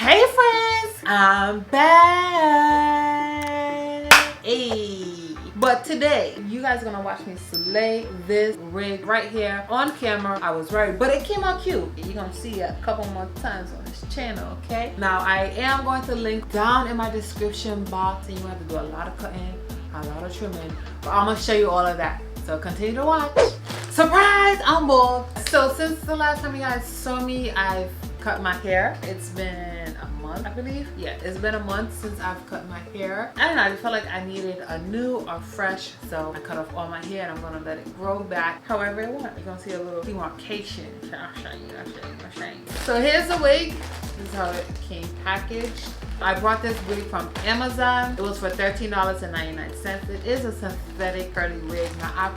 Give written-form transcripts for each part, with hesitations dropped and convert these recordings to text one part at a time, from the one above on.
Hey friends, I'm back. Hey. But today, you guys are gonna watch me slay this wig right here on camera. I was right, but it came out cute. You're gonna see it a couple more times on this channel, okay? Now, I am going to link down in my description box, and you have to do a lot of cutting, a lot of trimming, but I'm gonna show you all of that. So continue to watch. Surprise, I'm bald. So since the last time you guys saw me, I've cut my hair. It's been a month, I believe. Yeah, it's been a month since I've cut my hair. I don't know, I felt like I needed a new or fresh, so I cut off all my hair and I'm gonna let it grow back however I want. You're gonna see a little demarcation. I'll show you. So here's the wig. This is how it came packaged. I bought this wig from Amazon. It was for $13.99. It is a synthetic curly wig. Now, I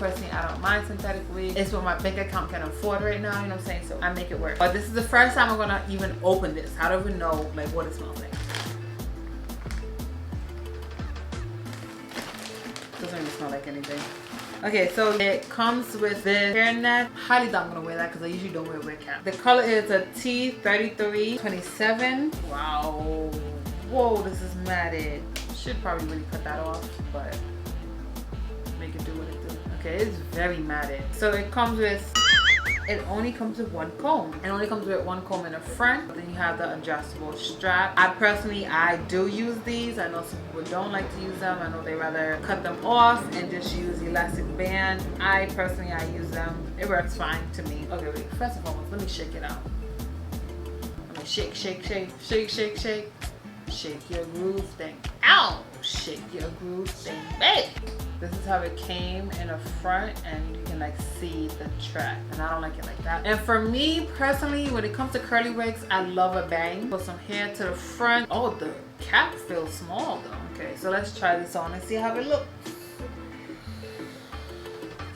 don't mind synthetic wigs. It's what my bank account can afford right now, you know what I'm saying? So I make it work. But this is the first time I'm gonna even open this. I don't even know like what it smells like. Doesn't even smell like anything. Okay, so it comes with this hairnet. Highly doubt I'm gonna wear that because I usually don't wear wig cap. The color is a T3327. Wow. Whoa, this is matted. Should probably really cut that off, but make it do what it do. Okay, it's very matted. So it comes with, it only comes with one comb. It only comes with one comb in the front. Then you have the adjustable strap. I do use these. I know some people don't like to use them. I know they rather cut them off and just use elastic band. I use them. It works fine to me. Okay, wait, first and foremost, let me shake it out. Let me shake. Shake your groove thing. Ow! Shake your groove thing, babe. This is how it came in the front, and you can like see the track, and I don't like it like that. And for me personally, when it comes to curly wigs, I love a bang. Put some hair to the front. Oh, the cap feels small though. Okay, so let's try this on and see how it looks.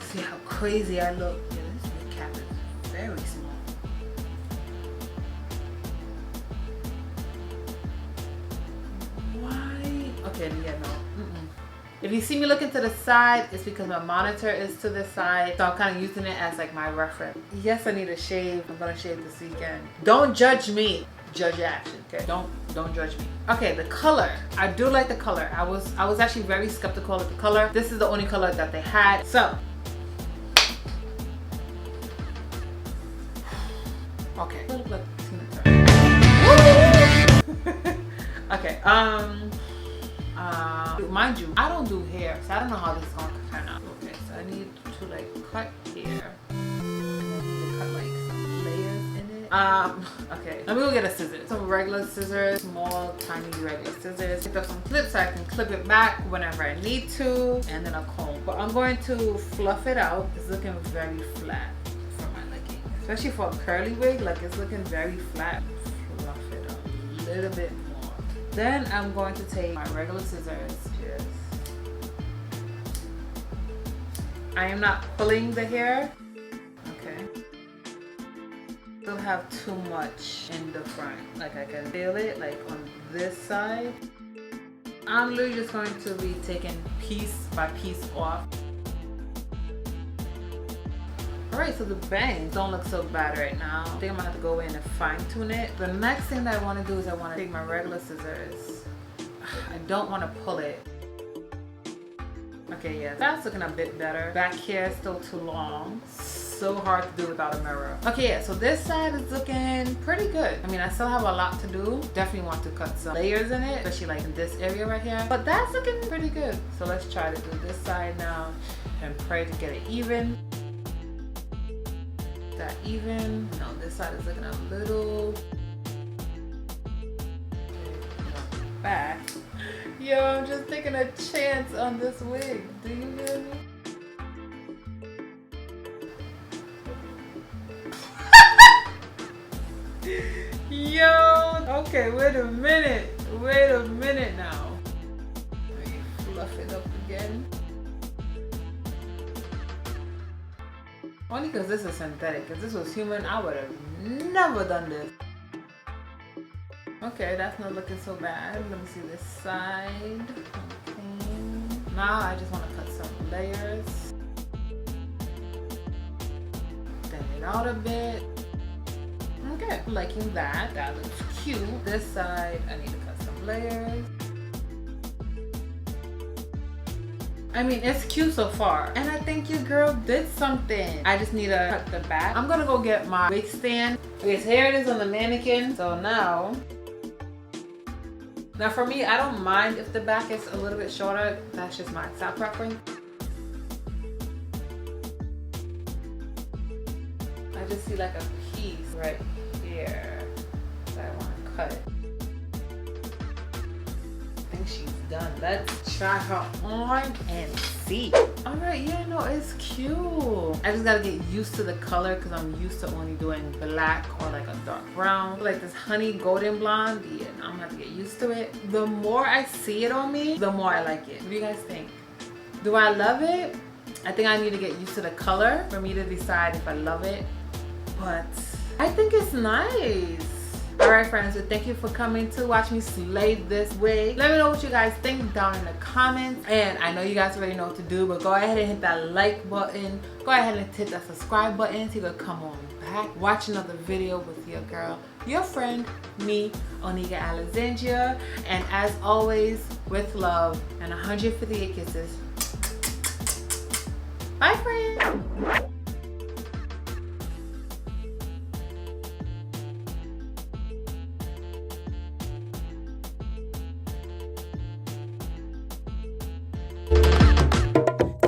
See how crazy I look. Yeah, this wig cap is very small. Okay, yeah, no. If you see me looking to the side, it's because my monitor is to the side, so I'm kind of using it as like my reference. Yes, I need a shave. I'm gonna shave this weekend. Don't judge me. Judge your action, okay? Don't judge me. Okay, the color. I do like the color. I was actually very skeptical of the color. This is the only color that they had. So, okay. Look like Tina Turner. Okay. Mind you, I don't do hair, so I don't know how this is gonna turn out. Okay, so I need to like cut here. Cut like some layers in it. Okay, let me go get a scissors. Some regular scissors, small, tiny regular scissors. Pick up some clips so I can clip it back whenever I need to, and then a comb. But I'm going to fluff it out. It's looking very flat for my liking, especially for a curly wig. Like it's looking very flat. Fluff it up a little bit more. Then I'm going to take my regular scissors. Yes. I am not pulling the hair. Okay. Still have too much in the front. Like I can feel it like on this side. I'm literally just going to be taking piece by piece off. Alright, so the bangs don't look so bad right now. I think I'm gonna have to go in and fine tune it. The next thing that I want to do is I want to take my regular scissors. I don't want to pull it. Okay, yeah, that's looking a bit better. Back here is still too long. So hard to do without a mirror. Okay, yeah, so this side is looking pretty good. I mean, I still have a lot to do. Definitely want to cut some layers in it, especially like in this area right here. But that's looking pretty good. So let's try to do this side now and pray to get it even. That even. No, this side is looking a little back. Yo, I'm just taking a chance on this wig. Do you hear me? Yo, okay, wait a minute now. Let me fluff it up again. Only because this is synthetic. If this was human, I would have never done this. Okay, that's not looking so bad. Let me see this side. Okay. Now I just want to cut some layers. Thin it out a bit. Okay, liking that. That looks cute. This side, I need to cut some layers. I mean, it's cute so far. And I think your girl did something. I just need to cut the back. I'm gonna go get my wig stand. Okay, so here it is on the mannequin. So now for me, I don't mind if the back is a little bit shorter. That's just my style preference. I just see like a piece right here that I want to cut. I think she's done. Let's try her on and see. All right, yeah, no, it's cute. I just gotta get used to the color because I'm used to only doing black or like a dark brown. Like this honey golden blonde, yeah, I'm gonna have to get used to it. The more I see it on me, the more I like it. What do you guys think? Do I love it? I think I need to get used to the color for me to decide if I love it. But I think it's nice. Alright friends, so thank you for coming to watch me slay this wig. Let me know what you guys think down in the comments. And I know you guys already know what to do, but go ahead and hit that like button. Go ahead and hit that subscribe button so you can come on back. Watch another video with your girl, your friend, me, Onika Alexandria. And as always, with love and 158 kisses. Bye friends.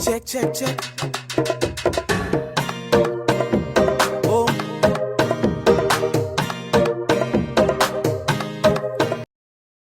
Check, check, check.